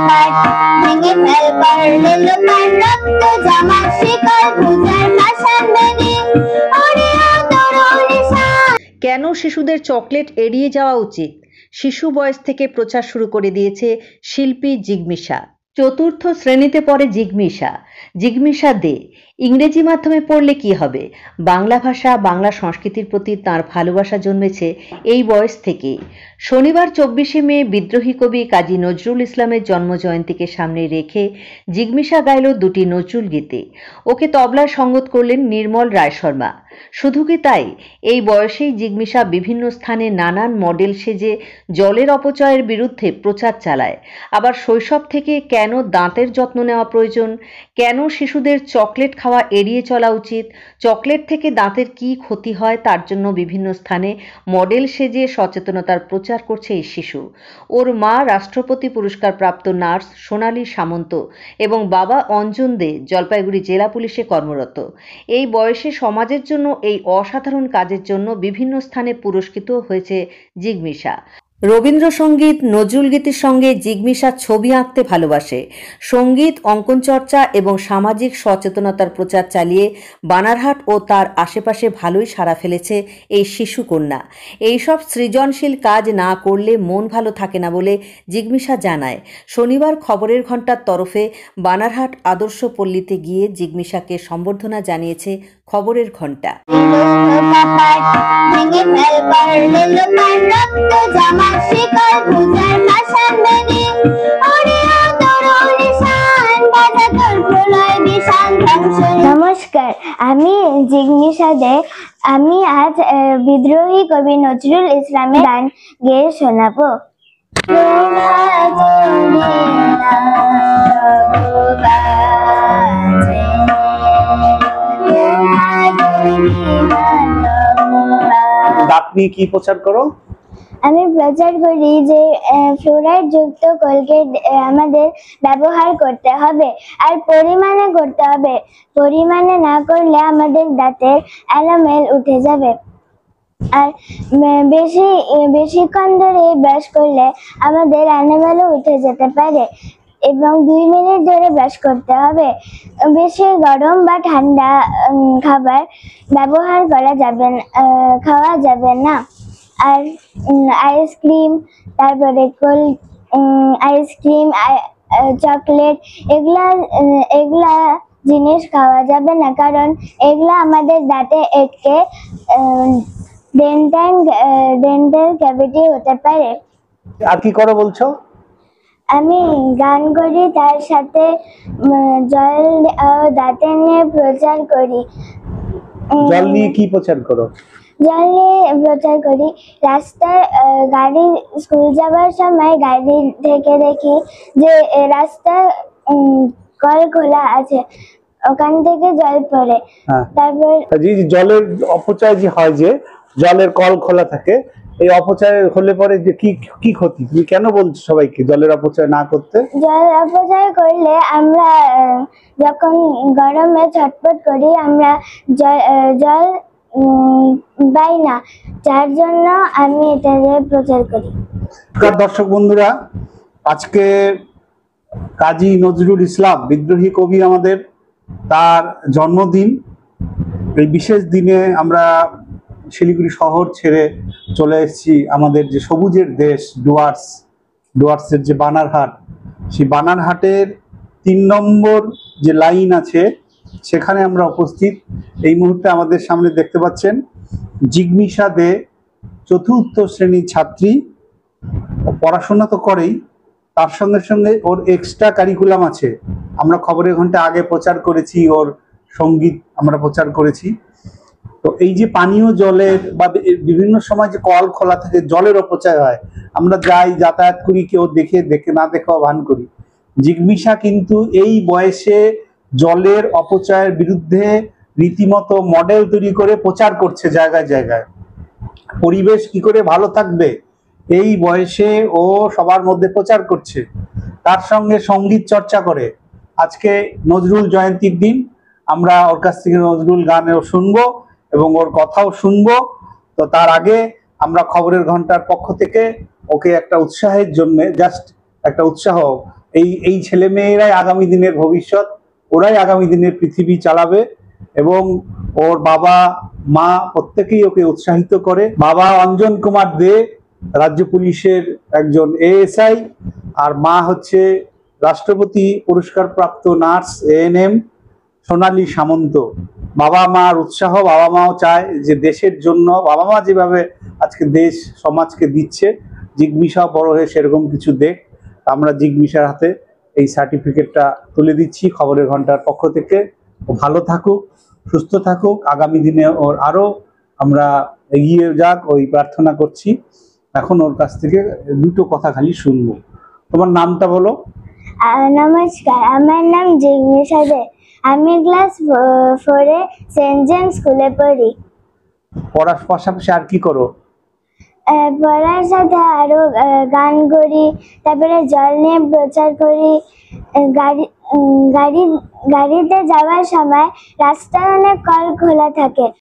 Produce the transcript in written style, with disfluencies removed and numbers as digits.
পাহাড় ভেঙে ফেলবার রেলপার রক্ত জমা শিকল পূজার ভাষণ ভেঙে ওরে তরুণ নিশান। কেন শিশুদের চকলেট এড়িয়ে যাওয়া উচিত? শিশু বয়স থেকে প্রচার শুরু করে দিয়েছে শিল্পী জিগমিশা। চতুর্থ শ্রেণীতে পড়ে জিগমিশা। জিগমিশা দে ইংরেজি মাধ্যমে পড়লে কি হবে? বাংলা ভাষা, বাংলা সংস্কৃতির প্রতি তাঁর ভালোবাসা জন্মেছে এই বয়স থেকেই। শনিবার 24শে মে বিদ্রোহী কবি কাজী নজরুল ইসলামের জন্মজয়ন্তীকে সামনে রেখে জিগমিশা গাইল দুটি নজরুল গীতে। ওকে তবলায় সঙ্গত করলেন নির্মল রায় শর্মা। শুধু কি তাই, এই বয়সেই জিগমিশা বিভিন্ন স্থানে নানান মডেল সেজে জলের অপচয়ের বিরুদ্ধে প্রচার চালায়। আবার শৈশব থেকে কেন দাঁতের যত্ন নেওয়া প্রয়োজন, কেন শিশুদের চকলেট খাওয়া এড়িয়ে চলা উচিত, চকলেট থেকে দাঁতের কি ক্ষতি হয় তার জন্য বিভিন্ন স্থানে মডেল সেজে সচেতনতার প্রচার করছে এই শিশু। ওর মা রাষ্ট্রপতি পুরস্কারপ্রাপ্ত নার্স সোনালী সামন্ত এবং বাবা অঞ্জন দে জলপাইগুড়ি জেলা পুলিশে কর্মরত। এই বয়সে সমাজের জন্য এই অসাধারণ কাজের জন্য বিভিন্ন স্থানে পুরস্কৃত হয়েছে জিগমিশা। রবীন্দ্রসঙ্গীত, নজরুল গীতির সঙ্গে জিগমিশা ছবি আঁকতে ভালোবাসে। সঙ্গীত, অঙ্কন চর্চা এবং সামাজিক সচেতনতার প্রচার চালিয়ে বানারহাট ও তার আশেপাশে ভালোই সাড়া ফেলেছে এই শিশুকন্যা। এইসব সৃজনশীল কাজ না করলে মন ভালো থাকে না বলে জিগমিশা জানায়। শনিবার খবরের ঘণ্টার তরফে বানারহাট আদর্শ পল্লীতে গিয়ে জিগমিশাকে সম্বর্ধনা জানিয়েছে খবরের ঘণ্টা। ভেঙে ফেলবার রেলপার রক্ত জমা শিকল পূজার ভাষণ ভেঙে ওরে তরুণ নিশান বাধা তোর প্রলয় বিশাল ধ্বংস। নমস্কার, আমি জিগমিশা দে। আমি আজ বিদ্রোহী কবি নজরুল ইসলামের গান গেয়ে শোনাবো। আপনি কি প্রচার করো? আমি প্রচার করি যে ফ্লোরাইড যুক্ত কোলগেট আমাদের ব্যবহার করতে হবে, আর পরিমাণে করতে হবে। পরিমাণে না করলে আমাদের দাঁতের এলোমেল উঠে যাবে, আর বেশিক্ষণ ধরে ব্রাশ করলে আমাদের এলোমেলও উঠে যেতে পারে। এবং 2 মিনিট ধরে ব্রাশ করতে হবে। বেশি গরম বা ঠান্ডা খাবার ব্যবহার খাওয়া যাবে না। আর আইসক্রিম, তারপরে আইসক্রিম, চকলেট এগুলা জিনিস খাওয়া যাবে না, কারণ এগুলা আমাদের দাঁতে এটকে ডেন্টাল ক্যাভিটি হতে পারে। আর কি করো বলছো? আমি গান করি, তার সাথে জল দাঁতে নিয়ে প্রচার করি। জল নিয়ে কি প্রচার করো? জল নিয়ে প্রচার করি রাস্তায় গাড়ি স্কুল যাবার সময় গাড়ি থেকে দেখি যে রাস্তায় কল খোলা আছে, ওখান থেকে জল পড়ে। তারপর জলের অপচয় যে হয়, যে জলের কল খোলা থাকে, এই অপচয় হলে পরে যে কি ক্ষতি, তুমি কেন বলছো সবাইকে জলের অপচয় না করতে? জল অপচয় করলে আমরা যখন গরমে ছটফট করি, আমরা জল পাই না, যার জন্য আমি এটা প্রচার করি। দর্শক বন্ধুরা, আজকে কাজী নজরুল ইসলাম বিদ্রোহী কবি আমাদের, তার জন্মদিন। এই বিশেষ দিনে আমরা শিলিগুড়ি শহর ছেড়ে চলে এসেছি আমাদের যে সবুজের দেশ ডুয়ার্সের যে বানারহাট, সেই বানারহাটের 3 নম্বর যে লাইন আছে সেখানে আমরা উপস্থিত। এই মুহূর্তে আমাদের সামনে দেখতে পাচ্ছেন জিগমিশা দে, 4র্থ শ্রেণীর ছাত্রী। পড়াশোনা তো করেই, তার সঙ্গে সঙ্গে ওর এক্সট্রা কারিকুলাম আছে। আমরা খবরের ঘন্টা আগে প্রচার করেছি, ওর সঙ্গীত আমরা প্রচার করেছি। তো এই যে পানীয় জলের বা বিভিন্ন সময় যে কল খোলা থাকে, জলের অপচয় হয়, আমরা যাই যাতায়াত করি, কেউ দেখে না দেখা ভান করি। জিগমিশা কিন্তু এই বয়সে জলের অপচয়ের বিরুদ্ধে রীতিমতো মডেল তৈরি করে প্রচার করছে জায়গায় জায়গায়। পরিবেশ কি করে ভালো থাকবে এই বয়সে ও সবার মধ্যে প্রচার করছে, তার সঙ্গে সঙ্গীত চর্চা করে। আজকে নজরুল জয়ন্তীর দিন, আমরা ওর কাছ থেকে নজরুল গানও শুনবো এবং ওর কথাও শুনবো। তো তার আগে আমরা খবরের ঘন্টার পক্ষ থেকে ওকে একটা উৎসাহের জন্য, জাস্ট একটা উৎসাহ, এই ছেলেমেয়েরাই আগামী দিনের ভবিষ্যৎ, ওরাই আগামী দিনের পৃথিবী চালাবে। এবং ওর বাবা মা প্রত্যেকেই ওকে উৎসাহিত করে। বাবা অঞ্জন কুমার দে রাজ্য পুলিশের একজন এএসআই, আর মা হচ্ছে রাষ্ট্রপতি পুরস্কার প্রাপ্ত নার্স এএনএম সোনালী সামন্ত। বাবা মার উৎসাহ, বাবা মাও চায় যে দেশের জন্য বাবা মা যেভাবে আজকে দেশ সমাজকে দিচ্ছে, জিগমিশা বড় হয়ে সেরকম কিছু দেখ। আমরা জিগমিশার হাতে এই সার্টিফিকেটটা তুলে দিচ্ছি খবরের ঘন্টার পক্ষ থেকে। ও ভালো থাকুক, সুস্থ থাকুক, আগামী দিনে ওর আরো আমরা এগিয়ে যাক ওই প্রার্থনা করছি। এখন ওর কাছ থেকে দুটো কথা খালি শুনবো। তোমার নামটা বলো। নমস্কার, আমার নাম জিগমিশা দে। আমি ক্লাস 4-এ সেন্ট জেমস স্কুলে পড়ি। পড়ার পাশাপাশি আর কি করো? পড়ার সাথে আরো গান করি, তারপরে জল নিয়ে প্রচার করি। গাড়িতে যাওয়ার সময় রাস্তায় অনেক কল খোলা থাকে,